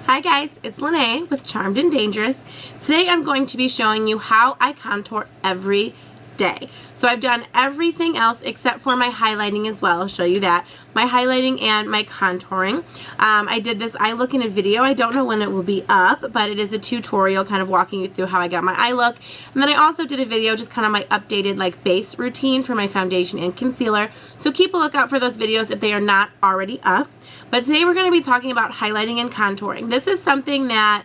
Hi guys, it's Lene with Charmed and Dangerous. Today I'm going to be showing you how I contour every day. So I've done everything else except for my highlighting as well. I'll show you that. My highlighting and my contouring. I did this eye look in a video. I don't know when it will be up, but it is a tutorial kind of walking you through how I got my eye look. And then I also did a video just kind of my updated like base routine for my foundation and concealer. So keep a lookout for those videos if they are not already up. But today we're going to be talking about highlighting and contouring. This is something that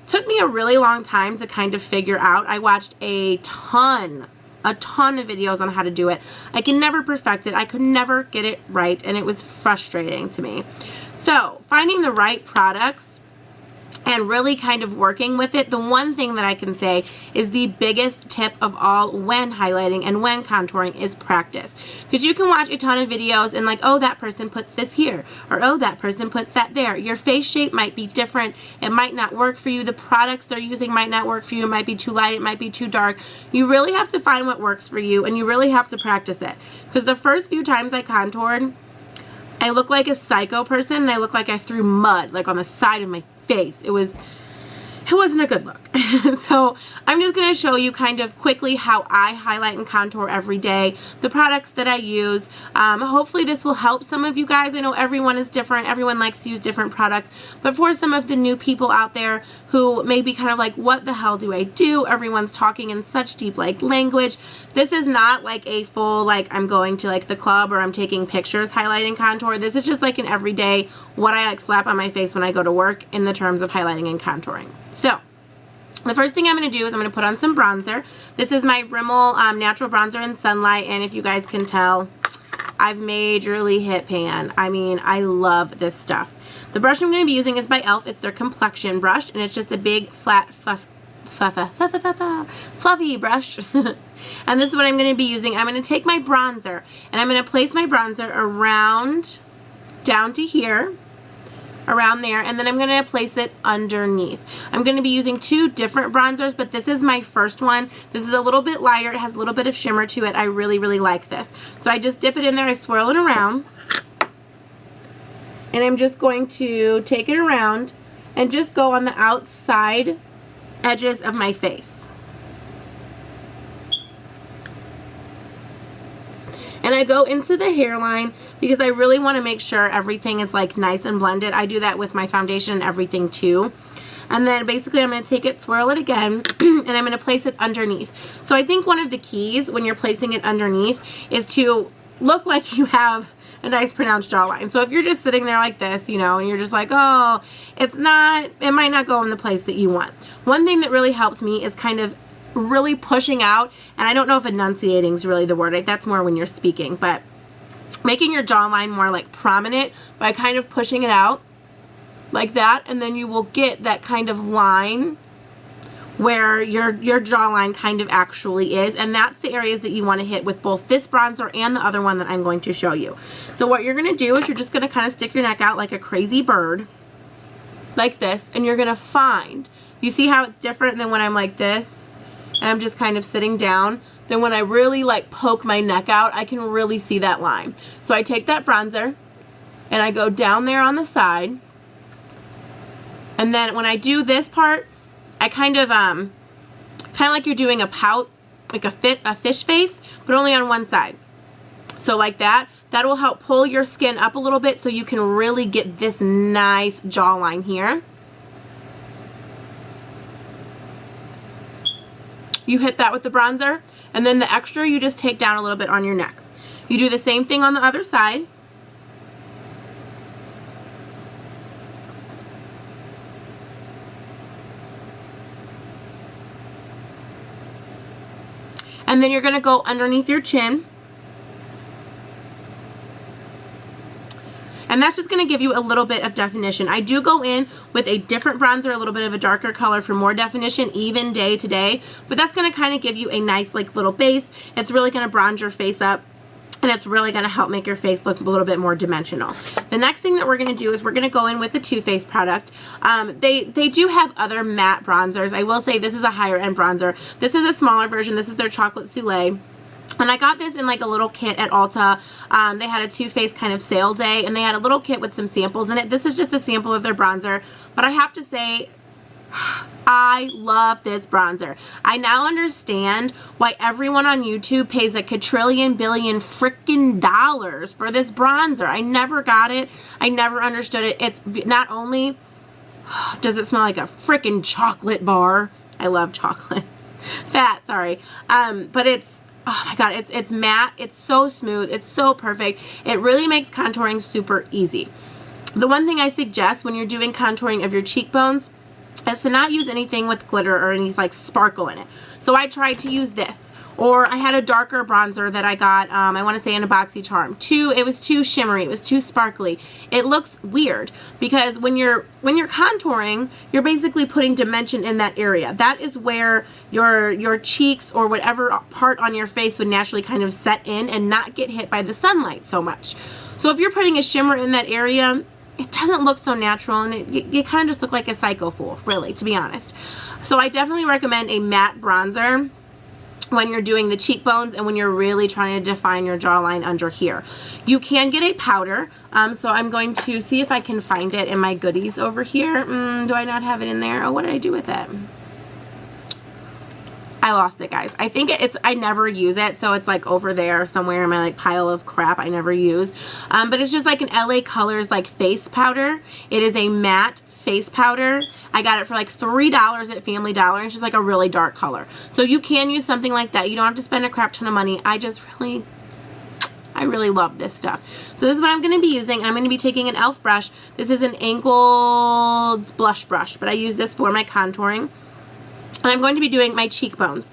took me a really long time to kind of figure out. I watched a ton of videos on how to do it. I can never perfect it. I could never get it right, and it was frustrating to me. So finding the right products and really kind of working with it, the one thing that I can say is the biggest tip of all when highlighting and when contouring is practice. Because you can watch a ton of videos and like, oh, that person puts this here, or oh, that person puts that there. Your face shape might be different. It might not work for you. The products they're using might not work for you. It might be too light. It might be too dark. You really have to find what works for you, and you really have to practice it. Because the first few times I contoured, I looked like a psycho person, and I looked like I threw mud like on the side of my face. It wasn't a good look. So I'm just going to show you kind of quickly how I highlight and contour every day, the products that I use. Hopefully this will help some of you guys. I know everyone is different. Everyone likes to use different products. But for some of the new people out there who may be kind of like, what the hell do I do? Everyone's talking in such deep like language. This is not like a full like I'm going to like the club or I'm taking pictures highlighting contour. This is just like an everyday what I like slap on my face when I go to work in the terms of highlighting and contouring. So the first thing I'm going to do is I'm going to put on some bronzer. This is my Rimmel Natural Bronzer in Sunlight, and if you guys can tell, I've majorly hit pan. I mean, I love this stuff. The brush I'm going to be using is by e.l.f. It's their complexion brush, and it's just a big flat fluffy brush. And this is what I'm going to be using. I'm going to take my bronzer, and I'm going to place my bronzer around down to here, around there, and then I'm going to place it underneath. I'm going to be using two different bronzers, but this is my first one. This is a little bit lighter. It has a little bit of shimmer to it. I really, really like this. So I just dip it in there, I swirl it around, and I'm just going to take it around and just go on the outside edges of my face. And I go into the hairline because I really want to make sure everything is like nice and blended. I do that with my foundation and everything too. And then basically I'm going to take it, swirl it again, and I'm going to place it underneath. So I think one of the keys when you're placing it underneath is to look like you have a nice pronounced jawline. So if you're just sitting there like this, you know, and you're just like, oh, it might not go in the place that you want. One thing that really helped me is kind of really pushing out, and I don't know if enunciating is really the word, that's more when you're speaking, but making your jawline more like prominent by kind of pushing it out like that, and then you will get that kind of line where your jawline kind of actually is, and that's the areas that you want to hit with both this bronzer and the other one that I'm going to show you. So what you're going to do is you're just going to kind of stick your neck out like a crazy bird like this, and you're going to find, you see how it's different than when I'm like this and I'm just kind of sitting down? Then when I really like poke my neck out, I can really see that line. So I take that bronzer and I go down there on the side, and then when I do this part, I kind of like you're doing a pout, like a fish face, but only on one side. So like that will help pull your skin up a little bit so you can really get this nice jawline here. You hit that with the bronzer, and then the extra you just take down a little bit on your neck. You do the same thing on the other side. And then you're going to go underneath your chin. And that's just going to give you a little bit of definition. I do go in with a different bronzer, a little bit of a darker color for more definition, even day to day. But that's going to kind of give you a nice like little base. It's really going to bronze your face up, and it's really going to help make your face look a little bit more dimensional. The next thing that we're going to do is we're going to go in with the Too Faced product. They do have other matte bronzers. I will say this is a higher end bronzer. This is a smaller version. This is their Chocolate Soleil. And I got this in like a little kit at Ulta. They had a Too Faced kind of sale day, and they had a little kit with some samples in it. This is just a sample of their bronzer, but I have to say, I love this bronzer. I now understand why everyone on YouTube pays a quadrillion billion freaking dollars for this bronzer. I never got it. I never understood it. It's not only does it smell like a freaking chocolate bar. I love chocolate. Fat, sorry. But it's, oh my god, it's matte. It's so smooth. It's so perfect. It really makes contouring super easy. The one thing I suggest when you're doing contouring of your cheekbones is to not use anything with glitter or any like sparkle in it. So I tried to use this. Or I had a darker bronzer that I got, I want to say in a BoxyCharm. It was too shimmery, it was too sparkly. It looks weird because when you're contouring, you're basically putting dimension in that area. That is where your cheeks or whatever part on your face would naturally kind of set in and not get hit by the sunlight so much. So if you're putting a shimmer in that area, it doesn't look so natural, and you kind of just look like a psycho fool, really, to be honest. So I definitely recommend a matte bronzer when you're doing the cheekbones and when you're really trying to define your jawline under here. You can get a powder, so I'm going to see if I can find it in my goodies over here. Do I not have it in there? Oh, what did I do with it? I lost it, guys. I think I never use it, so it's like over there somewhere in my like pile of crap I never use. But it's just like an LA Colors like face powder. It is a matte face powder. I got it for like $3 at Family Dollar. It's just like a really dark color. So you can use something like that. You don't have to spend a crap ton of money. I really love this stuff. So this is what I'm going to be using. I'm going to be taking an e.l.f. brush. This is an angled blush brush, but I use this for my contouring. And I'm going to be doing my cheekbones.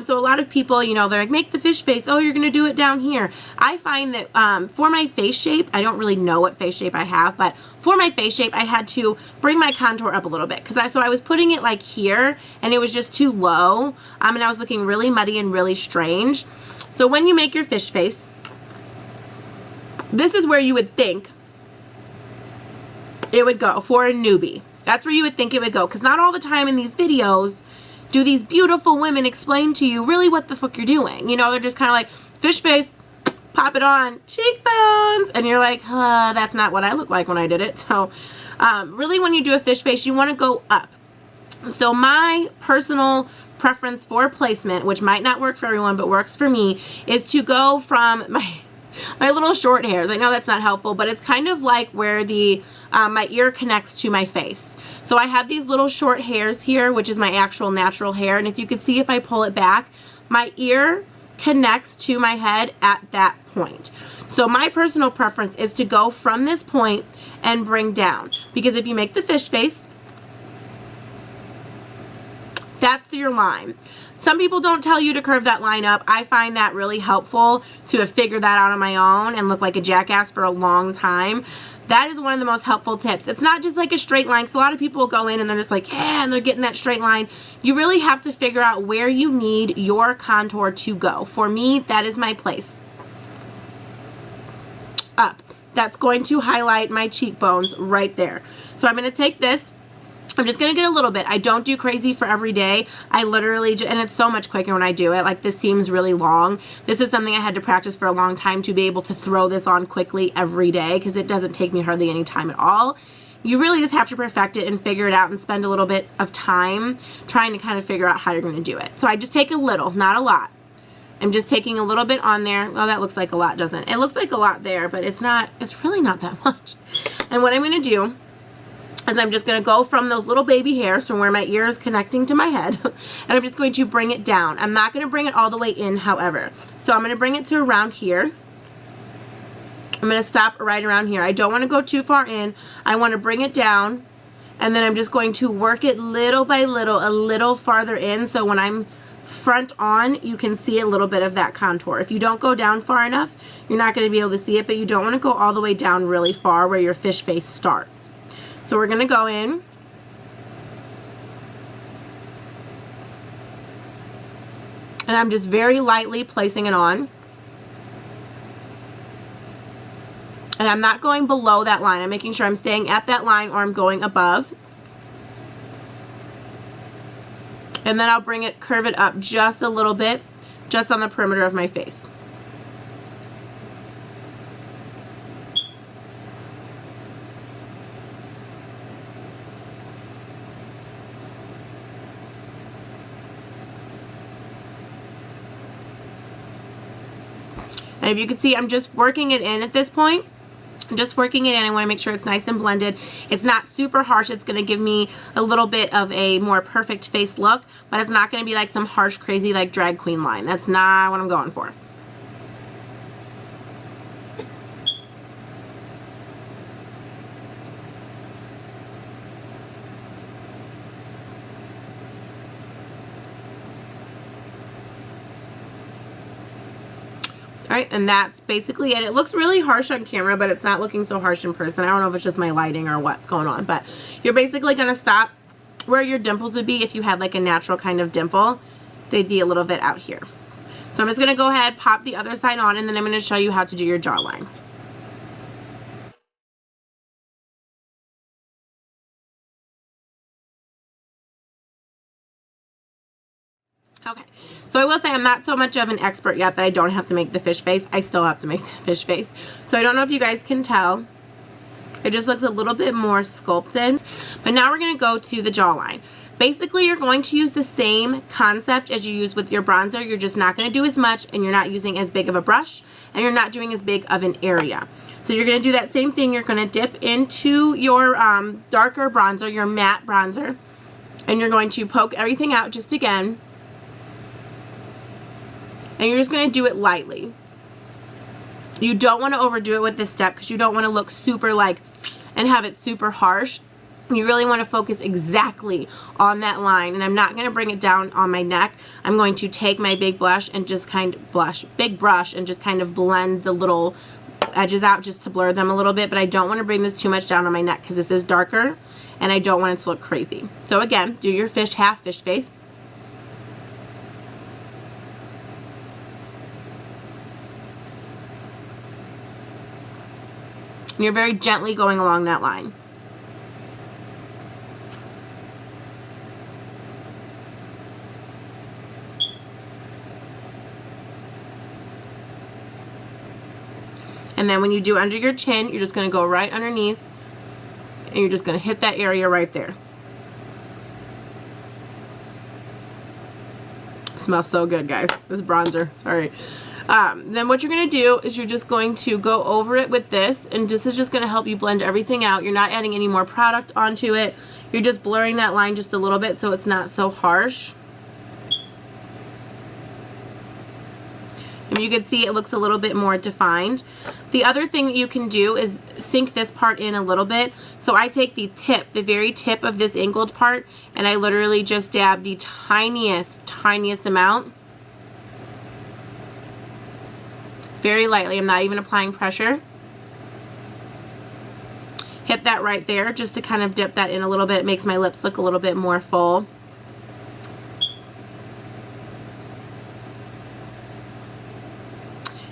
So a lot of people, you know, they're like, make the fish face. Oh, you're going to do it down here. I find that for my face shape, I don't really know what face shape I have, but for my face shape, I had to bring my contour up a little bit. So I was putting it like here, and it was just too low. And I was looking really muddy and really strange. So when you make your fish face, this is where you would think it would go for a newbie. That's where you would think it would go. Because not all the time in these videos do these beautiful women explain to you really what the fuck you're doing. You know, they're just kind of like, fish face, pop it on, cheekbones. And you're like, that's not what I look like when I did it. So really when you do a fish face, you want to go up. So my personal preference for placement, which might not work for everyone, but works for me, is to go from my little short hairs. I know that's not helpful, but it's kind of like where the my ear connects to my face. So I have these little short hairs here, which is my actual natural hair. And if you could see if I pull it back, my ear connects to my head at that point. So my personal preference is to go from this point and bring down. Because if you make the fish face, that's your line. Some people don't tell you to curve that line up. I find that really helpful to have figured that out on my own and look like a jackass for a long time. That is one of the most helpful tips. It's not just like a straight line, because a lot of people go in and they're just like, yeah, and they're getting that straight line. You really have to figure out where you need your contour to go. For me, that is my place. Up. That's going to highlight my cheekbones right there. So I'm going to take this. I'm just going to get a little bit. I don't do crazy for every day. I literally, and it's so much quicker when I do it. Like, this seems really long. This is something I had to practice for a long time to be able to throw this on quickly every day, because it doesn't take me hardly any time at all. You really just have to perfect it and figure it out and spend a little bit of time trying to kind of figure out how you're going to do it. So I just take a little, not a lot. I'm just taking a little bit on there. Well, that looks like a lot, doesn't it? It looks like a lot there, but it's not, it's really not that much. And what I'm going to do, and I'm just going to go from those little baby hairs from where my ear is connecting to my head, and I'm just going to bring it down. I'm not going to bring it all the way in, however. So I'm going to bring it to around here. I'm going to stop right around here. I don't want to go too far in. I want to bring it down, and then I'm just going to work it little by little, a little farther in, so when I'm front on, you can see a little bit of that contour. If you don't go down far enough, you're not going to be able to see it, but you don't want to go all the way down really far where your fish face starts. So we're going to go in, and I'm just very lightly placing it on, and I'm not going below that line. I'm making sure I'm staying at that line or I'm going above, and then I'll bring it, curve it up just a little bit just on the perimeter of my face. And if you can see, I'm just working it in at this point. I'm just working it in. I want to make sure it's nice and blended. It's not super harsh. It's going to give me a little bit of a more perfect face look, but it's not going to be like some harsh, crazy, like drag queen line. That's not what I'm going for. Alright, and that's basically it. It looks really harsh on camera, but it's not looking so harsh in person. I don't know if it's just my lighting or what's going on, but you're basically going to stop where your dimples would be if you had like a natural kind of dimple. They'd be a little bit out here. So I'm just going to go ahead, pop the other side on, and then I'm going to show you how to do your jawline. Okay, so I will say I'm not so much of an expert yet that I don't have to make the fish face. I still have to make the fish face. So I don't know if you guys can tell. It just looks a little bit more sculpted. But now we're going to go to the jawline. Basically, you're going to use the same concept as you use with your bronzer. You're just not going to do as much, and you're not using as big of a brush, and you're not doing as big of an area. So you're going to do that same thing. You're going to dip into your darker bronzer, your matte bronzer, and you're going to poke everything out just again. And you're just going to do it lightly. You don't want to overdo it with this step because you don't want to look super like and have it super harsh. You really want to focus exactly on that line. And I'm not going to bring it down on my neck. I'm going to take my big brush and just kind of blend the little edges out just to blur them a little bit. But I don't want to bring this too much down on my neck because this is darker and I don't want it to look crazy. So again, do your half fish face. And you're very gently going along that line. And then when you do under your chin, you're just going to go right underneath and you're just going to hit that area right there. It smells so good, guys. This bronzer, sorry. Then what you're going to do is you're just going to go over it with this, and this is just going to help you blend everything out. You're not adding any more product onto it. You're just blurring that line just a little bit so it's not so harsh. And you can see it looks a little bit more defined. The other thing that you can do is sink this part in a little bit. So I take the tip, the very tip of this angled part, and I literally just dab the tiniest amount. Very lightly. I'm not even applying pressure. Hit that right there just to kind of dip that in a little bit. It makes my lips look a little bit more full.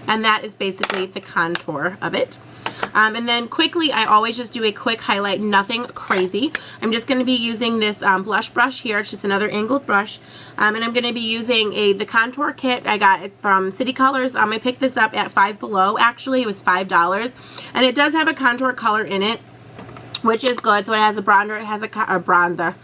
And that is basically the contour of it. And then quickly, I always just do a quick highlight, nothing crazy. I'm just going to be using this blush brush here. It's just another angled brush. And I'm going to be using the contour kit. I got it from City Colors. I picked this up at Five Below. Actually, it was $5. And it does have a contour color in it, which is good. So it has a bronzer. It has a bronzer.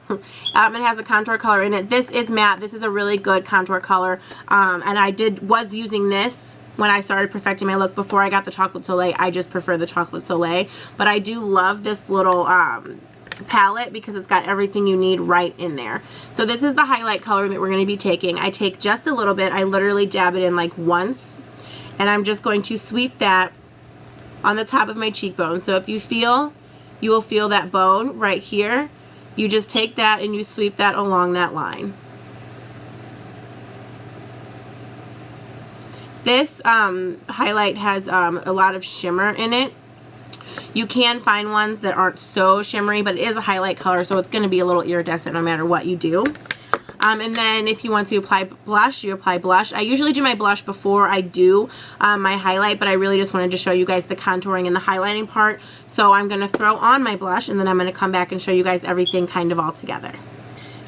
It has a contour color in it. This is matte. This is a really good contour color. And I was using this when I started perfecting my look before I got the Chocolate Soleil. I just prefer the Chocolate Soleil. But I do love this little palette because it's got everything you need right in there. So this is the highlight color that we're going to be taking. I take just a little bit. I literally dab it in like once. And I'm just going to sweep that on the top of my cheekbone. So if you will feel that bone right here. You just take that and you sweep that along that line. This highlight has a lot of shimmer in it. You can find ones that aren't so shimmery, but it is a highlight color, so it's going to be a little iridescent no matter what you do. And then if you want to apply blush, you apply blush. I usually do my blush before I do my highlight, but I really just wanted to show you guys the contouring and the highlighting part. So I'm going to throw on my blush, and then I'm going to come back and show you guys everything kind of all together.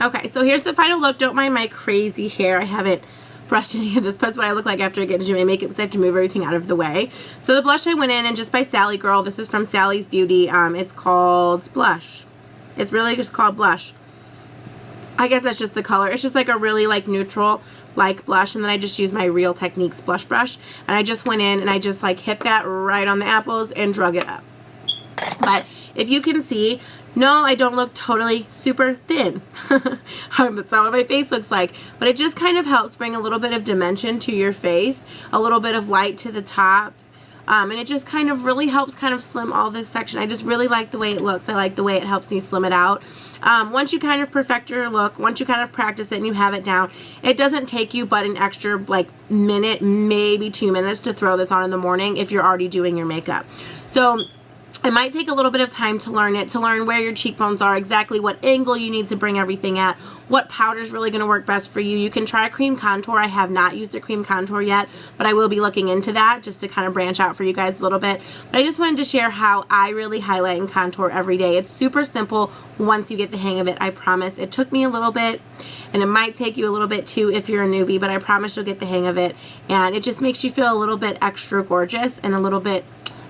Okay, so here's the final look. Don't mind my crazy hair. I haven't brushed any of this. That's what I look like after I get into my makeup because I have to move everything out of the way. So the blush I went in, and just by Sally Girl. This is from Sally's Beauty. It's called Blush. It's really just called Blush. I guess that's just the color. It's just like a really like neutral like blush, and then I just used my Real Techniques blush brush, and I just went in and I just like hit that right on the apples and drug it up. But if you can see, no, I don't look totally super thin. That's not what my face looks like. But it just kind of helps bring a little bit of dimension to your face, a little bit of light to the top. And it just kind of really helps kind of slim all this section. I just really like the way it looks. I like the way it helps me slim it out. Once you kind of perfect your look, once you kind of practice it and you have it down, it doesn't take you but an extra like minute, maybe 2 minutes to throw this on in the morning if you're already doing your makeup. So it might take a little bit of time to learn it, to learn where your cheekbones are, exactly what angle you need to bring everything at, what powder is really going to work best for you. You can try a cream contour. I have not used a cream contour yet, but I will be looking into that just to kind of branch out for you guys a little bit. But I just wanted to share how I really highlight and contour every day. It's super simple once you get the hang of it, I promise. It took me a little bit, and it might take you a little bit too if you're a newbie, but I promise you'll get the hang of it. And it just makes you feel a little bit extra gorgeous and a little bit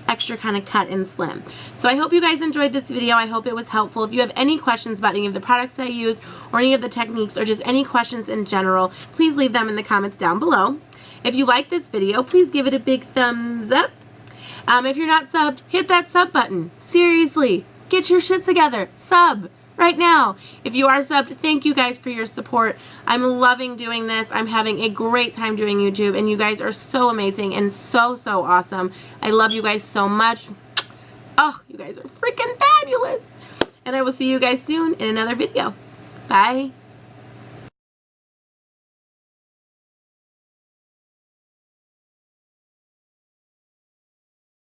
extra kind of cut and slim. So I hope you guys enjoyed this video. I hope it was helpful. If you have any questions about any of the products I use or any of the techniques or just any questions in general, please leave them in the comments down below. If you like this video, please give it a big thumbs up. If you're not subbed, hit that sub button. Seriously, get your shit together. Sub right now. If you are subbed, thank you guys for your support. I'm loving doing this. I'm having a great time doing YouTube, and you guys are so amazing and so awesome. I love you guys so much. Oh, you guys are freaking fabulous. And I will see you guys soon in another video. Bye.